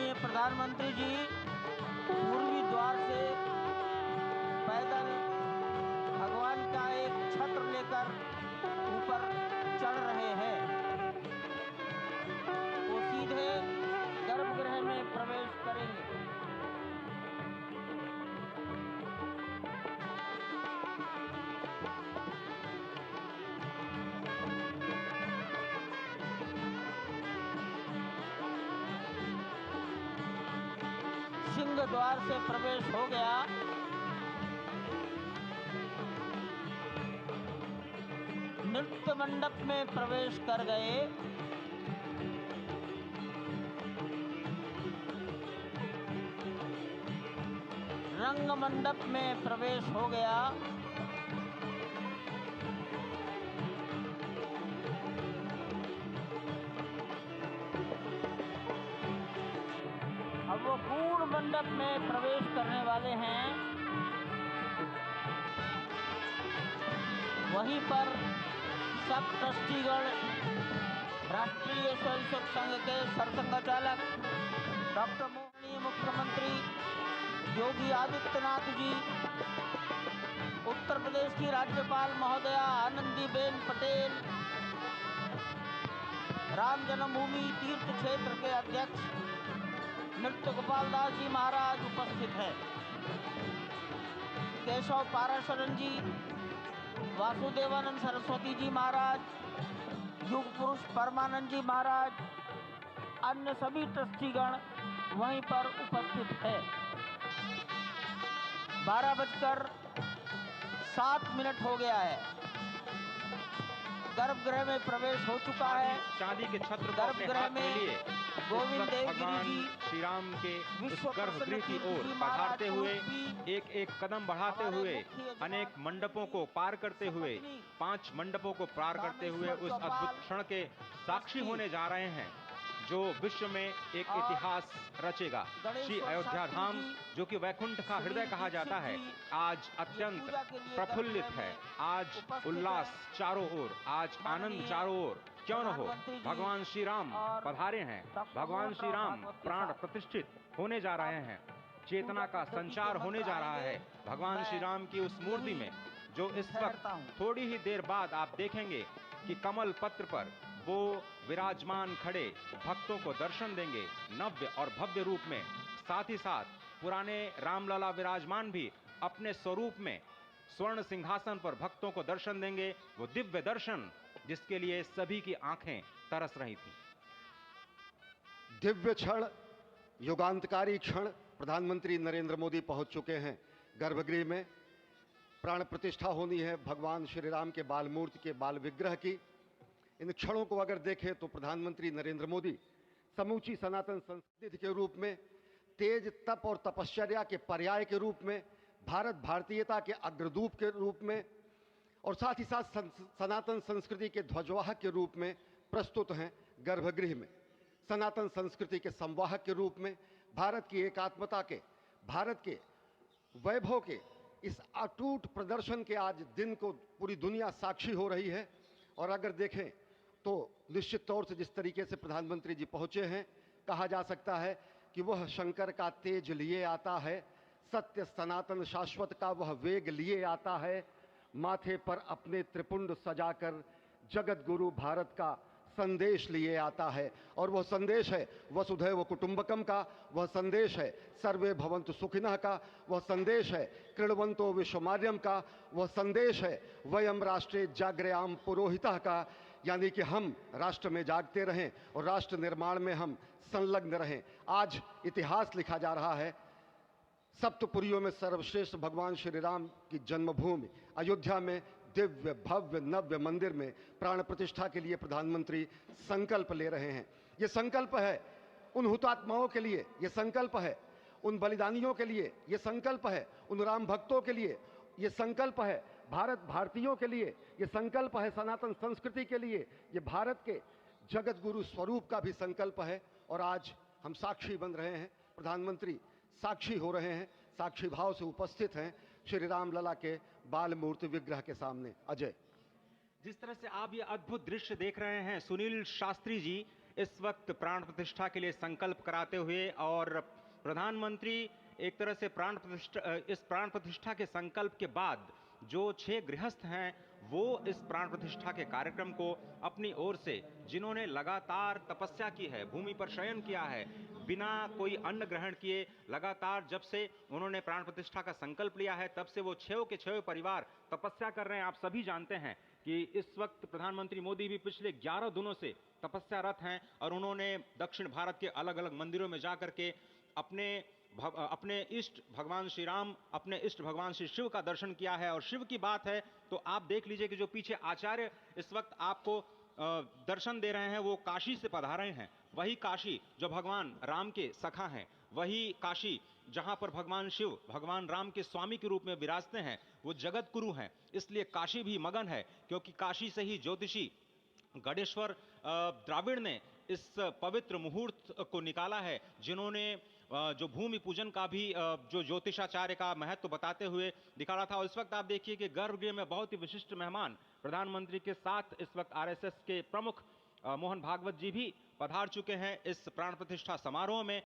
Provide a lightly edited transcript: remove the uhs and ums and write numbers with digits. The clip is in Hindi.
माननीय प्रधानमंत्री जी पूर्वी द्वार से पैदल भगवान का एक छत्र लेकर ऊपर चढ़ रहे हैं। वो सीधे गर्भगृह में प्रवेश करेंगे। सिंह द्वार से प्रवेश हो गया। नृत्य मंडप में प्रवेश कर गए। रंग मंडप में प्रवेश हो गया। अब वो पूर्ण मंडप में प्रवेश करने वाले हैं। वहीं पर सब ट्रस्टीगण, राष्ट्रीय स्वयंसेवक संघ के सरसंघचालक डॉक्टर माननीय मुख्यमंत्री योगी आदित्यनाथ जी, उत्तर प्रदेश की राज्यपाल महोदया आनंदीबेन पटेल, राम जन्मभूमि तीर्थ क्षेत्र के अध्यक्ष नृत्य गोपाल दास जी महाराज उपस्थित हैं। केशव पाराशरन जी, वासुदेवानंद सरस्वती जी महाराज, युग पुरुष परमानंद जी महाराज, अन्य सभी ट्रस्टीगण वहीं पर उपस्थित है। 12:07 हो गया है। गर्भगृह में प्रवेश हो चुका है। चांदी के छत्र गर्भगृह में गोविंद देवगिरी जी श्री राम के उस गर्भगृह की ओर बढ़ाते हुए, एक एक कदम बढ़ाते हुए, अनेक मंडपों को पार करते हुए, 5 मंडपों को पार करते हुए उस अद्भुत क्षण के साक्षी होने जा रहे हैं जो विश्व में एक इतिहास रचेगा। श्री अयोध्या धाम, जो कि वैकुंठ का हृदय कहा जाता है, आज अत्यंत प्रफुल्लित है। आज उल्लास चारों ओर, आज आनंद चारों ओर। क्यों न हो, भगवान श्री राम पधारे हैं। भगवान श्री राम प्राण प्रतिष्ठित होने जा रहे हैं। चेतना का संचार होने जा रहा है भगवान श्री राम की उस मूर्ति में, जो इस वक्त थोड़ी ही देर बाद आप देखेंगे कि कमल पत्र पर वो विराजमान खड़े भक्तों को दर्शन देंगे नव्य और भव्य रूप में। साथ ही साथ पुराने रामलला विराजमान भी अपने स्वरूप में स्वर्ण सिंहासन पर भक्तों को दर्शन देंगे। वो दिव्य दर्शन जिसके लिए सभी की आंखें तरस रही थी। दिव्य क्षण, युगांतकारी क्षण। प्रधानमंत्री नरेंद्र मोदी पहुंच चुके हैं गर्भगृह में। प्राण प्रतिष्ठा होनी है भगवान श्री राम के बाल मूर्ति के बाल विग्रह की। इन क्षणों को अगर देखें तो प्रधानमंत्री नरेंद्र मोदी समूची सनातन संस्कृति के रूप में, तेज तप और तपश्चर्या के पर्याय के रूप में, भारत भारतीयता के अग्रदूत के रूप में और साथ ही साथ सनातन संस्कृति के ध्वजवाहक के रूप में प्रस्तुत हैं गर्भगृह में। सनातन संस्कृति के संवाहक के रूप में, भारत की एकात्मता के, भारत के वैभव के इस अटूट प्रदर्शन के आज दिन को पूरी दुनिया साक्षी हो रही है। और अगर देखें तो निश्चित तौर से जिस तरीके से प्रधानमंत्री जी पहुंचे हैं, कहा जा सकता है कि वह शंकर का तेज लिए आता है, सत्य सनातन शाश्वत का वह वेग लिए आता है, माथे पर अपने त्रिपुंड सजाकर जगत गुरु भारत का संदेश लिए आता है। और वह संदेश है वसुधैव कुटुंबकम का, वह संदेश है सर्वे भवन्तु सुखिनः का, वह संदेश है कृण्वन्तो विश्वमार्यम का, वह संदेश है वयम राष्ट्रे जाग्रयाम पुरोहितः का, यानी कि हम राष्ट्र में जागते रहें और राष्ट्र निर्माण में हम संलग्न रहें। आज इतिहास लिखा जा रहा है। सप्तपुरियों में सर्वश्रेष्ठ भगवान श्री राम की जन्मभूमि अयोध्या में दिव्य भव्य नव्य मंदिर में प्राण प्रतिष्ठा के लिए प्रधानमंत्री संकल्प ले रहे हैं। ये संकल्प है उन हुतात्माओं के लिए, ये संकल्प है उन बलिदानियों के लिए, ये संकल्प है उन राम भक्तों के लिए, ये संकल्प है भारत भारतीयों के लिए, ये संकल्प है सनातन संस्कृति के लिए, ये भारत के जगत गुरु स्वरूप का भी संकल्प है। और आज हम साक्षी बन रहे हैं, प्रधानमंत्री साक्षी हो रहे हैं, साक्षी भाव से उपस्थित हैं श्री राम लला के बाल मूर्ति विग्रह के सामने। अजय, जिस तरह से आप ये अद्भुत दृश्य देख रहे हैं सुनील शास्त्री जी, इस वक्त प्राण प्रतिष्ठा के लिए संकल्प कराते हुए और प्रधानमंत्री एक तरह से इस प्राण प्रतिष्ठा के संकल्प के बाद जो 6 गृहस्थ हैं वो इस प्राण प्रतिष्ठा के कार्यक्रम को अपनी ओर से, जिन्होंने लगातार तपस्या की है, भूमि पर शयन किया है, बिना कोई अन्न ग्रहण किए लगातार जब से उन्होंने प्राण प्रतिष्ठा का संकल्प लिया है तब से वो 6 के 6 परिवार तपस्या कर रहे हैं। आप सभी जानते हैं कि इस वक्त प्रधानमंत्री मोदी भी पिछले 11 दिनों से तपस्यारत हैं और उन्होंने दक्षिण भारत के अलग अलग मंदिरों में जाकर के अपने इष्ट भगवान श्री राम, अपने इष्ट भगवान श्री शिव का दर्शन किया है। और शिव की बात है तो आप देख लीजिए कि जो पीछे आचार्य इस वक्त आपको दर्शन दे रहे हैं वो काशी से पधारे हैं। वही काशी जो भगवान राम के सखा हैं, वही काशी जहां पर भगवान शिव भगवान राम के स्वामी के रूप में विराजते हैं, वो जगत गुरु हैं। इसलिए काशी भी मगन है, क्योंकि काशी से ही ज्योतिषी गणेश्वर द्राविड़ ने इस पवित्र मुहूर्त को निकाला है, जिन्होंने जो भूमि पूजन का भी जो ज्योतिषाचार्य का महत्व बताते हुए दिखाया था। और इस वक्त आप देखिए कि गर्भगृह में बहुत ही विशिष्ट मेहमान प्रधानमंत्री के साथ इस वक्त आरएसएस के प्रमुख मोहन भागवत जी भी पधार चुके हैं इस प्राण प्रतिष्ठा समारोह में।